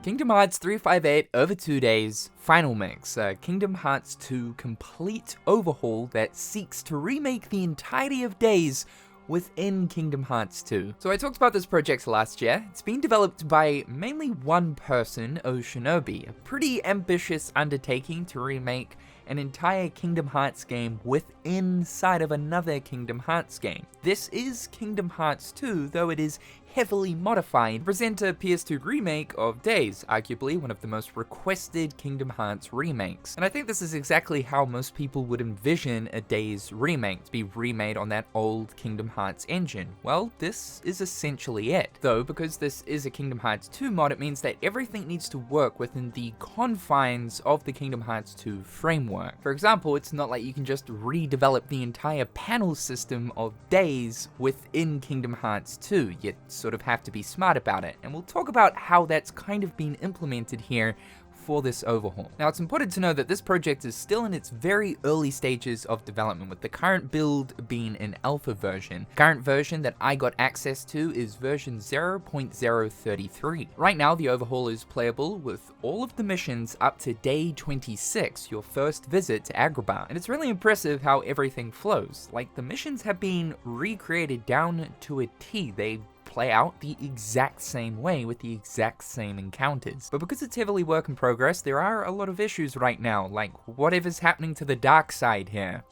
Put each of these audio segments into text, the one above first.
Kingdom Hearts 358 over 2 days, Final Mix, a Kingdom Hearts 2 complete overhaul that seeks to remake the entirety of Days within Kingdom Hearts 2. So I talked about this project last year. It's been developed by mainly one person, Shinobi, a pretty ambitious undertaking to remake an entire Kingdom Hearts game inside of another Kingdom Hearts game. This is Kingdom Hearts 2, though it is heavily modified to present a PS2 remake of Days, arguably one of the most requested Kingdom Hearts remakes. And I think this is exactly how most people would envision a Days remake, to be remade on that old Kingdom Hearts engine. Well, this is essentially it. Though, because this is a Kingdom Hearts 2 mod, it means that everything needs to work within the confines of the Kingdom Hearts 2 framework. For example, it's not like you can just redevelop the entire panel system of Days within Kingdom Hearts 2. You sort of have to be smart about it, and we'll talk about how that's kind of been implemented here for this overhaul. Now, it's important to know that this project is still in its very early stages of development, with the current build being an alpha version. The current version that I got access to is version 0.033. Right now, the overhaul is playable with all of the missions up to day 26, your first visit to Agrabah. And it's really impressive how everything flows. Like, the missions have been recreated down to a T. They play out the exact same way with the exact same encounters. But because it's heavily work in progress, there are a lot of issues right now, like whatever's happening to the dark side here.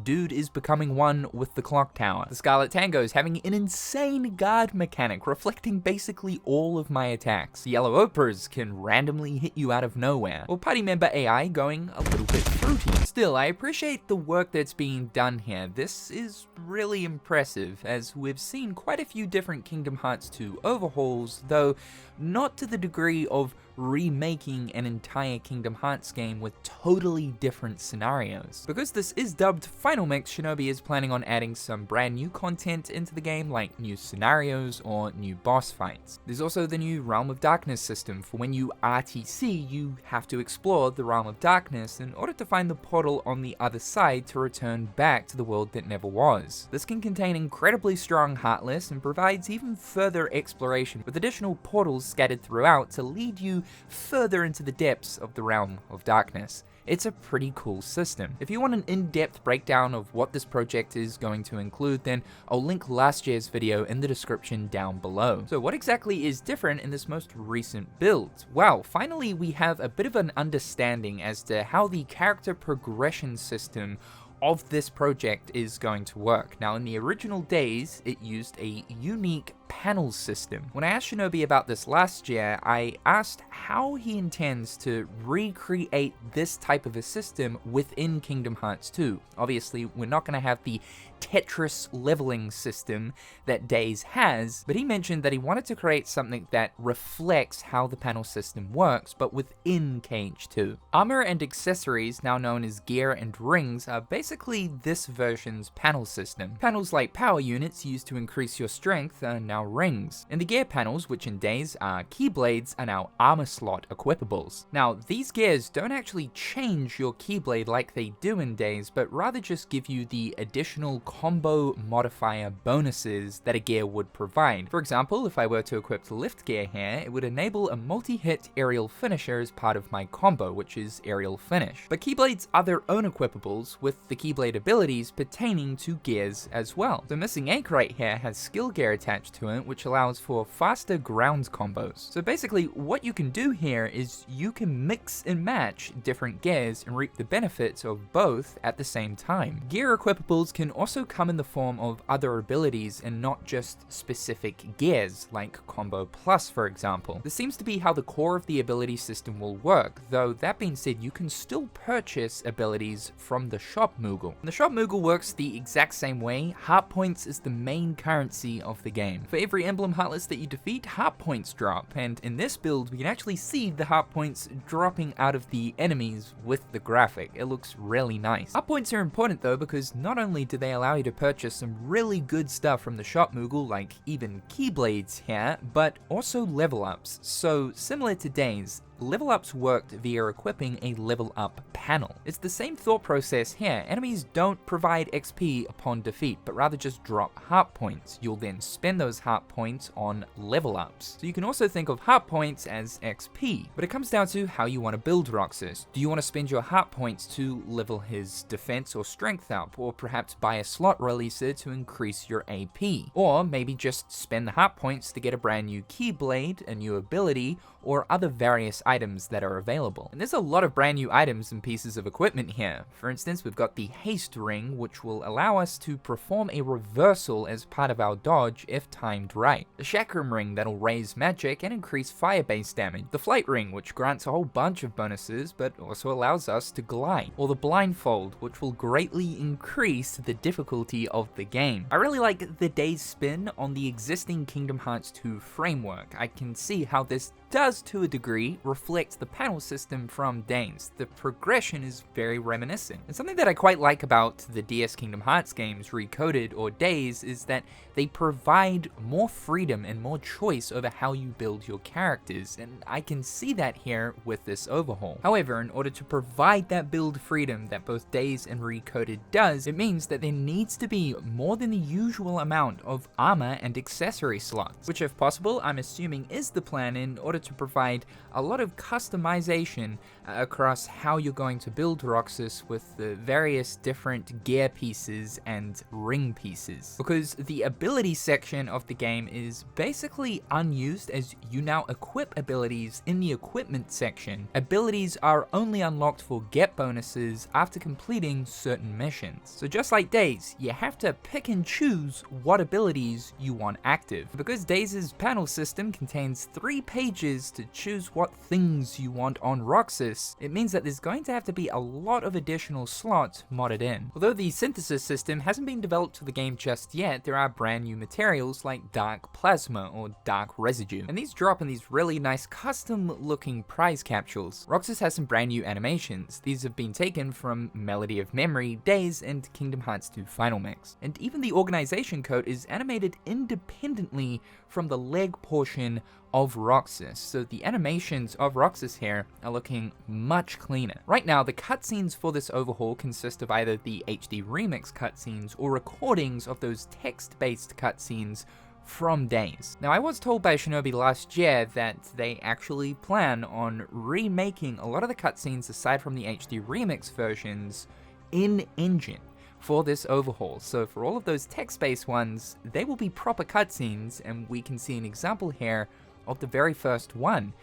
Dude is becoming one with the clock tower. The Scarlet Tango is having an insane guard mechanic, reflecting basically all of my attacks. The Yellow Operas can randomly hit you out of nowhere. Or party member AI going a little bit fruity. Still, I appreciate the work that's being done here. This is really impressive, as we've seen quite a few different Kingdom Hearts 2 overhauls, though not to the degree of remaking an entire Kingdom Hearts game with totally different scenarios. Because this is dubbed Final Mix, Shinobi is planning on adding some brand new content into the game, like new scenarios or new boss fights. There's also the new Realm of Darkness system. For when you RTC, you have to explore the Realm of Darkness in order to find the portal on the other side to return back to the world that never was. This can contain incredibly strong Heartless and provides even further exploration, with additional portals scattered throughout to lead you further into the depths of the Realm of Darkness. It's a pretty cool system. If you want an in-depth breakdown of what this project is going to include, then I'll link last year's video in the description down below. So what exactly is different in this most recent build? Well, finally we have a bit of an understanding as to how the character progression system of this project is going to work. Now, in the original Days, it used a unique panel system. When I asked Shinobi about this last year, I asked how he intends to recreate this type of a system within Kingdom Hearts 2. Obviously, we're not going to have the Tetris leveling system that Days has, but he mentioned that he wanted to create something that reflects how the panel system works, but within KH2. Armor and accessories, now known as gear and rings, are basically this version's panel system. Panels like power units used to increase your strength are now rings, and the gear panels, which in Days are keyblades, are now armor slot equipables. Now, these gears don't actually change your keyblade like they do in Days, but rather just give you the additional combo modifier bonuses that a gear would provide. For example, if I were to equip the lift gear here, it would enable a multi-hit aerial finisher as part of my combo, which is aerial finish. But keyblades are their own equipables, with the keyblade abilities pertaining to gears as well. The missing ache right here has skill gear attached to it, which allows for faster ground combos. So basically, what you can do here is you can mix and match different gears and reap the benefits of both at the same time. Gear equipables can also come in the form of other abilities and not just specific gears, like Combo Plus, for example. This seems to be how the core of the ability system will work, though that being said, you can still purchase abilities from the Shop Moogle. The Shop Moogle works the exact same way. Heart points is the main currency of the game. For every emblem Heartless that you defeat, heart points drop, and in this build we can actually see the heart points dropping out of the enemies with the graphic. It looks really nice. Heart points are important though, because not only do they allow you to purchase some really good stuff from the Shop Moogle, like even keyblades here, but also level ups. So similar to Days, level ups worked via equipping a level up panel. It's the same thought process here. Enemies don't provide XP upon defeat, but rather just drop heart points. You'll then spend those heart points on level ups. So you can also think of heart points as XP, but it comes down to how you want to build Roxas. Do you want to spend your heart points to level his defense or strength up, or perhaps buy a slot releaser to increase your AP? Or maybe just spend the heart points to get a brand new Keyblade, a new ability, or other various items that are available. And there's a lot of brand new items and pieces of equipment here. For instance, we've got the haste ring, which will allow us to perform a reversal as part of our dodge if timed right. The chakram ring that'll raise magic and increase fire-based damage. The flight ring, which grants a whole bunch of bonuses, but also allows us to glide. Or the blindfold, which will greatly increase the difficulty of the game. I really like the Days spin on the existing Kingdom Hearts 2 framework. I can see how this does, to a degree, reflect the panel system from Days. The progression is very reminiscent. And something that I quite like about the DS Kingdom Hearts games, Recoded or Days, is that they provide more freedom and more choice over how you build your characters, and I can see that here with this overhaul. However, in order to provide that build freedom that both Days and Recoded does, it means that there needs to be more than the usual amount of armor and accessory slots, which if possible, I'm assuming is the plan in order to provide a lot of customization across how you're going to build Roxas with the various different gear pieces and ring pieces. Because the ability section of the game is basically unused, as you now equip abilities in the equipment section. Abilities are only unlocked for get bonuses after completing certain missions. So just like Days, you have to pick and choose what abilities you want active. Because Days' panel system contains 3 pages to choose what things you want on Roxas, it means that there's going to have to be a lot of additional slots modded in. Although the synthesis system hasn't been developed to the game just yet, there are brand new materials like Dark Plasma or Dark Residue, and these drop in these really nice custom looking prize capsules. Roxas has some brand new animations. These have been taken from Melody of Memory, Days, and Kingdom Hearts 2 Final Mix. And even the organization code is animated independently from the leg portion of Roxas, so the animations of Roxas here are looking much cleaner. Right now, the cutscenes for this overhaul consist of either the HD Remix cutscenes or recordings of those text-based cutscenes from Days. Now, I was told by Shinobi last year that they actually plan on remaking a lot of the cutscenes aside from the HD Remix versions in-engine for this overhaul. So for all of those text-based ones, they will be proper cutscenes, and we can see an example here of the very first one.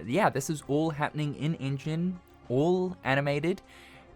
Yeah, this is all happening in-engine, all animated.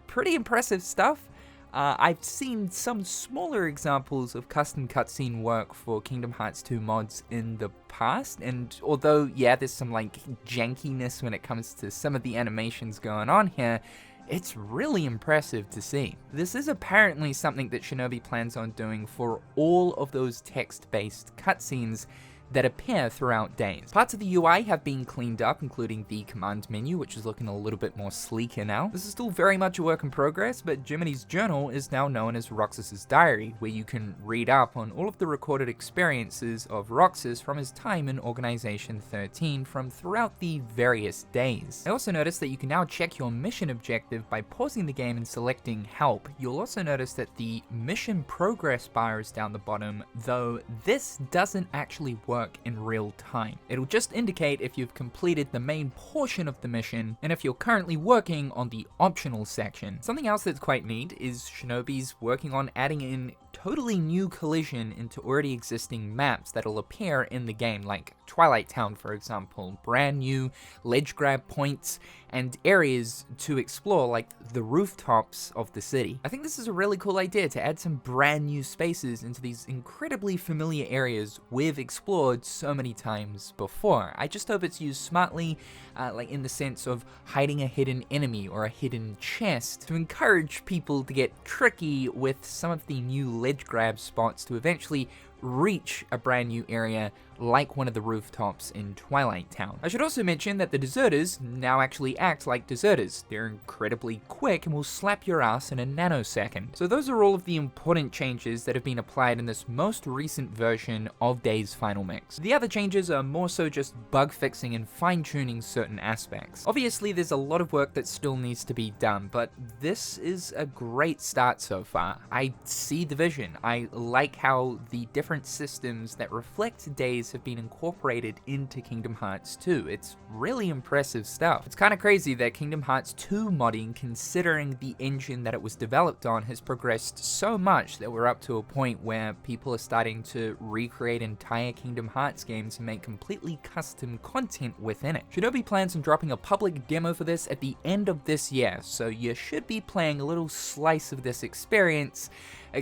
Pretty impressive stuff. I've seen some smaller examples of custom cutscene work for Kingdom Hearts 2 mods in the past, and although, yeah, there's some like jankiness when it comes to some of the animations going on here, it's really impressive to see. This is apparently something that Shinobi plans on doing for all of those text-based cutscenes that appear throughout Days. Parts of the UI have been cleaned up, including the command menu, which is looking a little bit more sleeker now. This is still very much a work in progress, but Jiminy's journal is now known as Roxas's diary, where you can read up on all of the recorded experiences of Roxas from his time in Organization 13 from throughout the various days. I also noticed that you can now check your mission objective by pausing the game and selecting help. You'll also notice that the mission progress bar is down the bottom, though this doesn't actually work in real time. It'll just indicate if you've completed the main portion of the mission and if you're currently working on the optional section. Something else that's quite neat is Shinobi's working on adding in totally new collision into already existing maps that'll appear in the game, like Twilight Town, for example. Brand new ledge grab points and areas to explore, like the rooftops of the city. I think this is a really cool idea to add some brand new spaces into these incredibly familiar areas we've explored so many times before. I just hope it's used smartly, like in the sense of hiding a hidden enemy or a hidden chest to encourage people to get tricky with some of the new ledge grab spots to eventually reach a brand new area like one of the rooftops in Twilight Town. I should also mention that the deserters now actually act like deserters. They're incredibly quick and will slap your ass in a nanosecond. So those are all of the important changes that have been applied in this most recent version of Days Final Mix. The other changes are more so just bug fixing and fine-tuning certain aspects. Obviously there's a lot of work that still needs to be done, but this is a great start so far. I see the vision. I like how the different systems that reflect Days have been incorporated into Kingdom Hearts 2. It's really impressive stuff. It's kind of crazy that Kingdom Hearts 2 modding, considering the engine that it was developed on, has progressed so much that we're up to a point where people are starting to recreate entire Kingdom Hearts games and make completely custom content within it. Shinobi plans on dropping a public demo for this at the end of this year, so you should be playing a little slice of this experience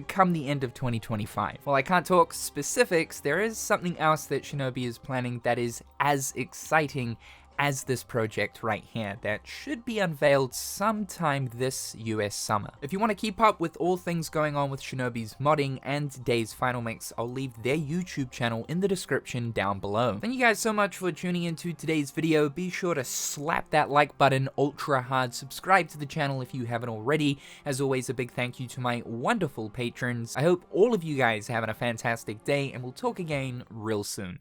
come the end of 2025. While I can't talk specifics, there is something else that Shinobi is planning that is as exciting as this project right here that should be unveiled sometime this US summer. If you want to keep up with all things going on with Shinobi's modding and Days Final Mix, I'll leave their YouTube channel in the description down below. Thank you guys so much for tuning into today's video. Be sure to slap that like button ultra hard, subscribe to the channel if you haven't already. As always, a big thank you to my wonderful patrons. I hope all of you guys are having a fantastic day, and we'll talk again real soon.